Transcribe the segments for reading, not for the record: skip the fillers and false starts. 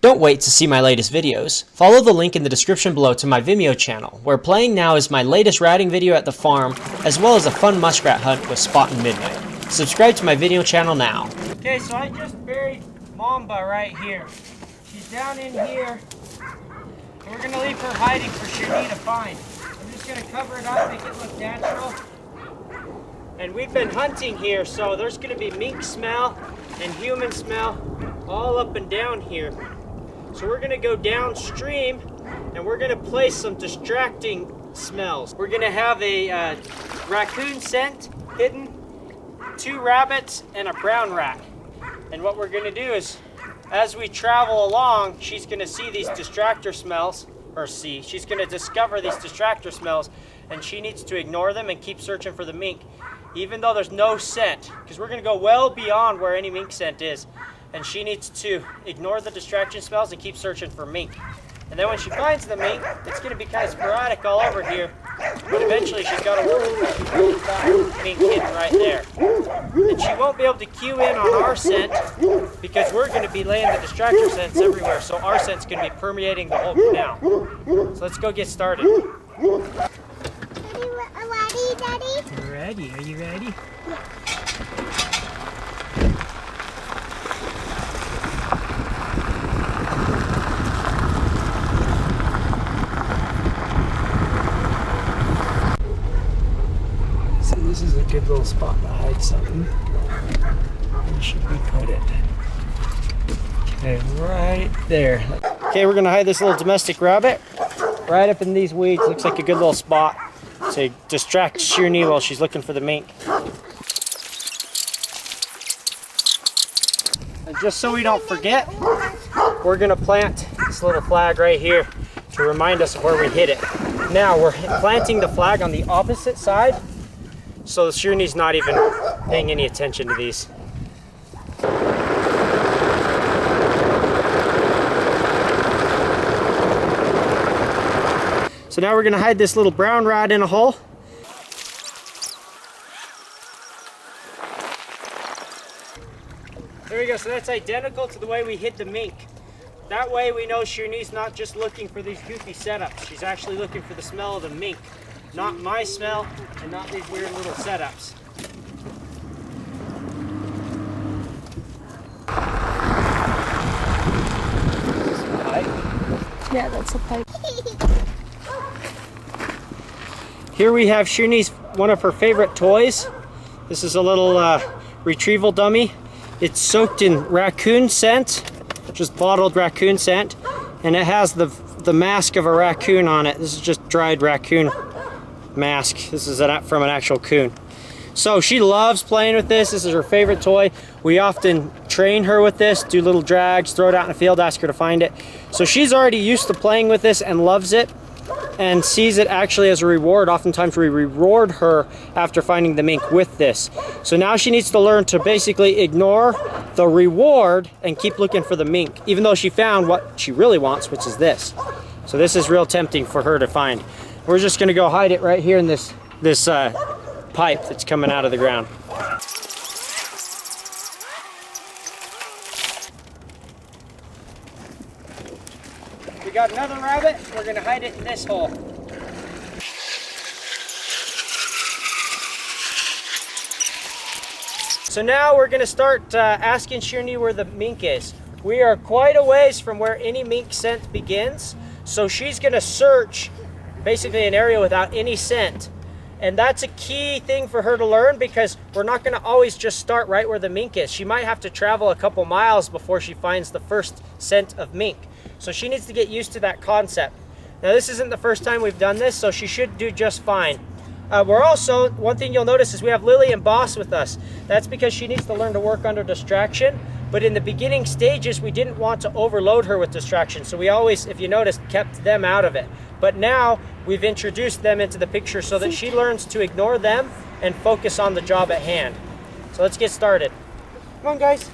Don't wait to see my latest videos. Follow the link in the description below to my Vimeo channel, where playing now is my latest ratting video at the farm, as well as a fun muskrat hunt with Spot and Midnight. Subscribe to my Vimeo channel now. Okay, so I just buried Mamba right here. She's down in here, and we're gonna leave her hiding for Sherni to find. I'm just gonna cover it up, make it look natural. And we've been hunting here, so there's gonna be mink smell and human smell all up and down here. So we're gonna go downstream and we're gonna place some distracting smells. We're gonna have a raccoon scent hidden, 2 rabbits, and a brown rat. And what we're gonna do is, as we travel along, she's gonna see these distractor smells, she's gonna discover these distractor smells, and she needs to ignore them and keep searching for the mink, even though there's no scent, because we're gonna go well beyond where any mink scent is. And she needs to ignore the distraction smells and keep searching for mink. And then when she finds the mink, it's going to be kind of sporadic all over here, but eventually she's got to work that mink hidden right there. And she won't be able to cue in on our scent because we're going to be laying the distractor scents everywhere, so our scent's going to be permeating the whole canal. So let's go get started. Daddy? You're ready. Are you ready? This is a good little spot to hide something. Where should we put it? Okay, right there. Okay, we're gonna hide this little domestic rabbit right up in these weeds. Looks like a good little spot to distract Sherni while she's looking for the mink. And just so we don't forget, we're gonna plant this little flag right here to remind us of where we hid it. Now we're planting the flag on the opposite side, so the Sherni's not even paying any attention to these. So now we're gonna hide this little brown rat in a hole. There we go, so that's identical to the way we hid the mink. That way we know Sherni's not just looking for these goofy setups, she's actually looking for the smell of the mink. Not my smell, and not these weird little setups. Yeah, that's a pipe. Here we have Sherni's, one of her favorite toys. This is a little retrieval dummy. It's soaked in raccoon scent, just bottled raccoon scent, and it has the mask of a raccoon on it. This is just dried raccoon mask. This is from an actual coon. So she loves playing with this. This is her favorite toy. We often train her with this, do little drags, throw it out in the field, ask her to find it. So she's already used to playing with this and loves it and sees it actually as a reward. Oftentimes we reward her after finding the mink with this. So now she needs to learn to basically ignore the reward and keep looking for the mink, even though she found what she really wants, which is this. So this is real tempting for her to find. We're just gonna go hide it right here in this pipe that's coming out of the ground. We got another rabbit. We're gonna hide it in this hole. So now we're gonna start asking Sherni where the mink is. We are quite a ways from where any mink scent begins, so she's gonna search basically an area without any scent. And that's a key thing for her to learn, because we're not gonna always just start right where the mink is. She might have to travel a couple miles before she finds the first scent of mink. So she needs to get used to that concept. Now this isn't the first time we've done this, so she should do just fine. We're also, one thing you'll notice is we have Lily and Boss with us. That's because she needs to learn to work under distraction. But in the beginning stages, we didn't want to overload her with distraction. So we always, if you noticed, kept them out of it. But now we've introduced them into the picture so that she learns to ignore them and focus on the job at hand. So let's get started. Come on, guys.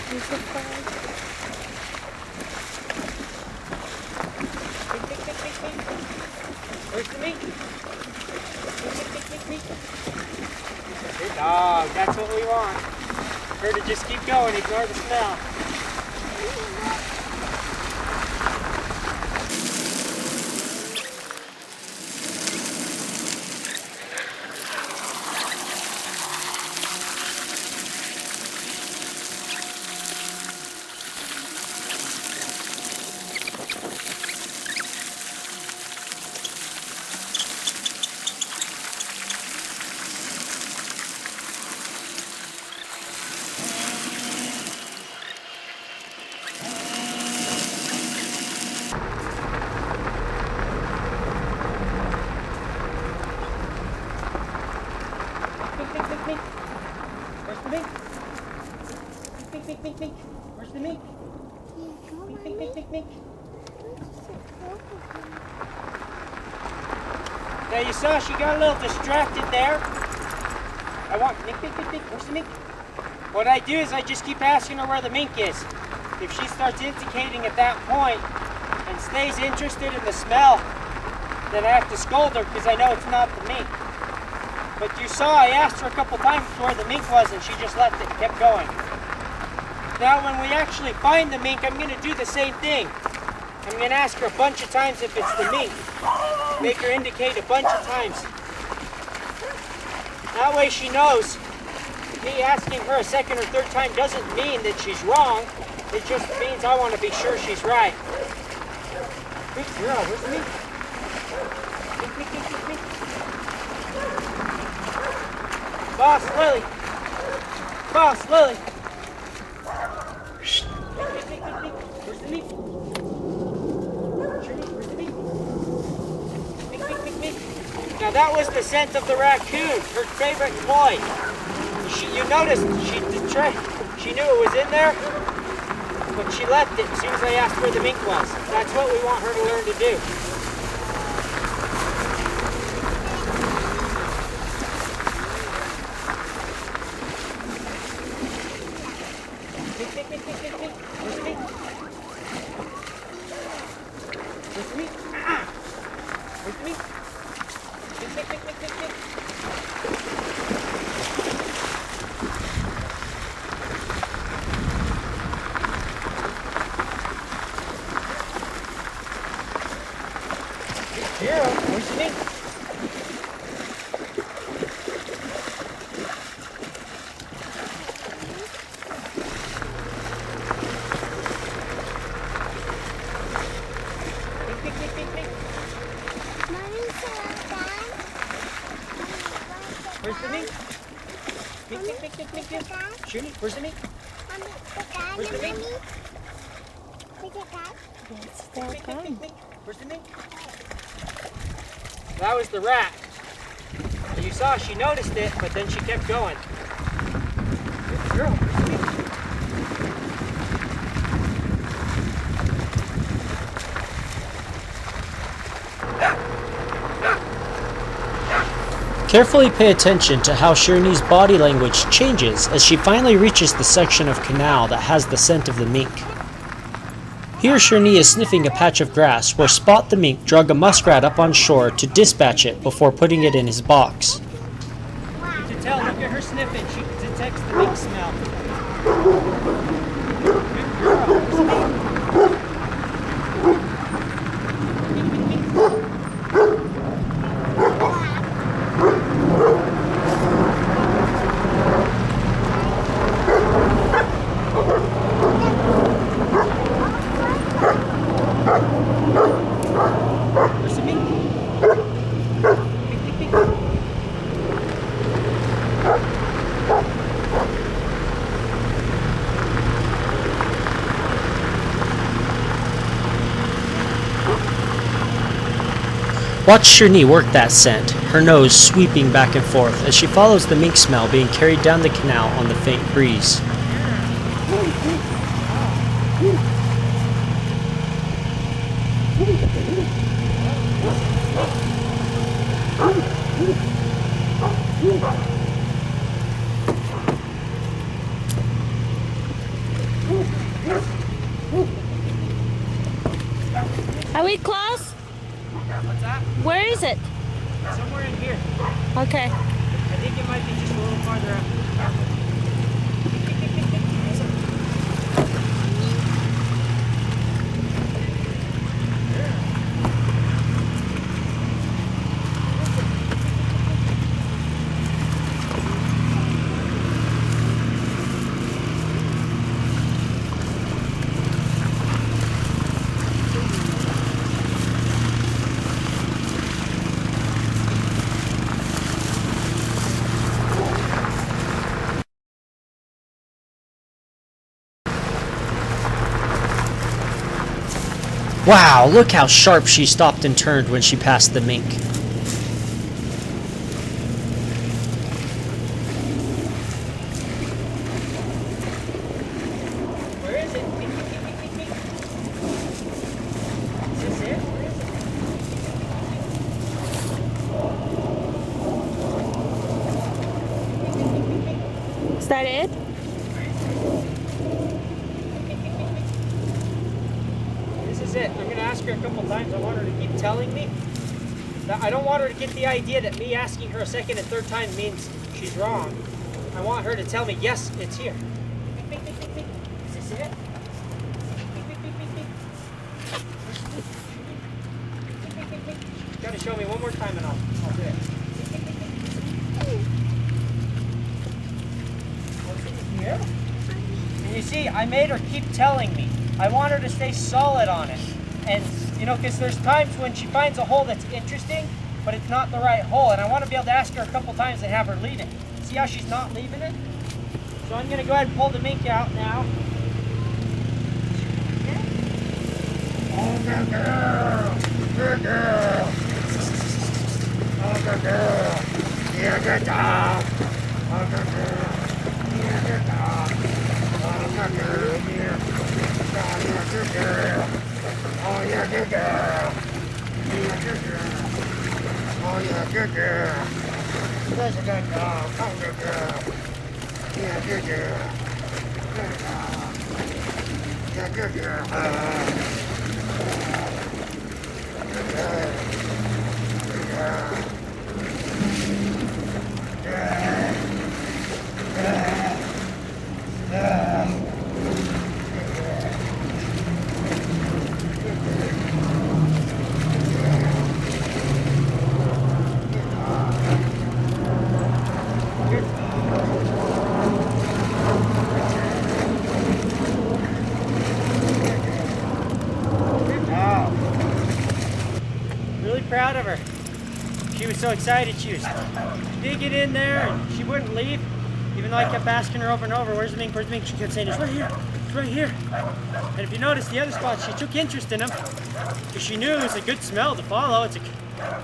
There's a fly. Where's the mink? Good dog, that's what we want. Her to just keep going, ignore the smell. Mink. Where's the mink? Mink. Where's the mink? Mink. Now you saw she got a little distracted there. I want mink. Where's the mink? What I do is I just keep asking her where the mink is. If she starts indicating at that point and stays interested in the smell, then I have to scold her because I know it's not the mink. But you saw I asked her a couple times where the mink was and she just left it and kept going. Now when we actually find the mink, I'm going to do the same thing. I'm going to ask her a bunch of times if it's the mink. Make her indicate a bunch of times. That way she knows me asking her a second or third time doesn't mean that she's wrong. It just means I want to be sure she's right. Good girl, where's the mink? Mink. Boss Lily! Where's the mink? Where's the mink? Mink. Now that was the scent of the raccoon, her favorite toy. You noticed she knew it was in there, but she left it as soon as I asked where the mink was. That's what we want her to learn to do. Yeah, where's the mink? Where's the mink? Mink. Sherni, where's the mink? Where's the mink? Mink. Where's the mink? That was the rat. You saw she noticed it, but then she kept going. Good girl. Where's the mink? Carefully pay attention to how Sherni's body language changes as she finally reaches the section of canal that has the scent of the mink. Here Sherni is sniffing a patch of grass where Spot the mink drug a muskrat up on shore to dispatch it before putting it in his box. To tell, look at her sniffing. She detects the mink smell. Good girl. Where's the mink? Watch Sherni work that scent, her nose sweeping back and forth as she follows the mink smell being carried down the canal on the faint breeze. we close? What's that? Where is it? Somewhere in here. Okay. I think it might be just a little farther up. Wow, look how sharp she stopped and turned when she passed the mink. Where is it? Is this it? Where is it? Is that it? This is it. I'm going to ask her a couple times. I want her to keep telling me. I don't want her to get the idea that me asking her a second and third time means she's wrong. I want her to tell me, yes, it's here. Is this it? She's got to show me one more time and I'll do it. Was it here? And you see, I made her keep telling me. I want her to stay solid on it. And, you know, because there's times when she finds a hole that's interesting, but it's not the right hole. And I want to be able to ask her a couple times and have her leave it. See how she's not leaving it? So I'm going to go ahead and pull the mink out now. Oh, good girl. Good girl. Oh, good girl. Yeah, good dog. Oh, good girl. Yeah, good dog. Oh, good girl. Yeah. Oh, yeah, good girl. Oh, yeah, good girl. Yeah, good girl. Oh, yeah, good girl. That's a good dog. Oh, good girl. Yeah, good girl. Good dog. Yeah, good girl. Good girl. Good girl. Really proud of her. She was so excited. She was digging in there and she wouldn't leave. Even though I kept asking her over and over, where's the mink, where's the mink? She kept saying, it's right here, it's right here. And if you notice the other spots, she took interest in them because she knew it was a good smell to follow. It's a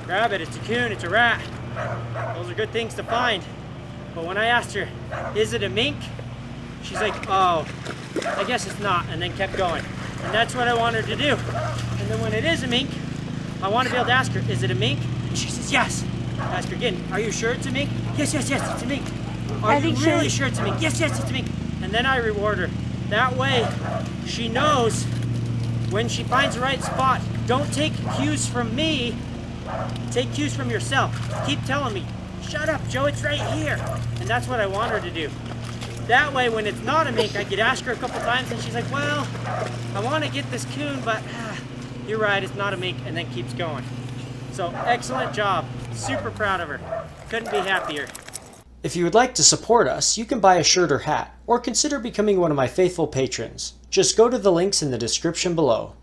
rabbit, it's a coon, it's a rat. Those are good things to find. But when I asked her, is it a mink? She's like, oh, I guess it's not, and then kept going. And that's what I want her to do. And then when it is a mink, I want to be able to ask her, is it a mink? And she says, yes. I ask her again, are you sure it's a mink? Yes, yes, yes, it's a mink. Are you really sure it's a mink? Yes, yes, it's a mink. And then I reward her. That way, she knows when she finds the right spot. Don't take cues from me. Take cues from yourself. Keep telling me, shut up, Joe, it's right here. And that's what I want her to do. That way, when it's not a mink, I could ask her a couple times and she's like, well, I want to get this coon, but you're right, it's not a mink, and then keeps going. So, excellent job. Super proud of her. Couldn't be happier. If you would like to support us, you can buy a shirt or hat, or consider becoming one of my faithful patrons. Just go to the links in the description below.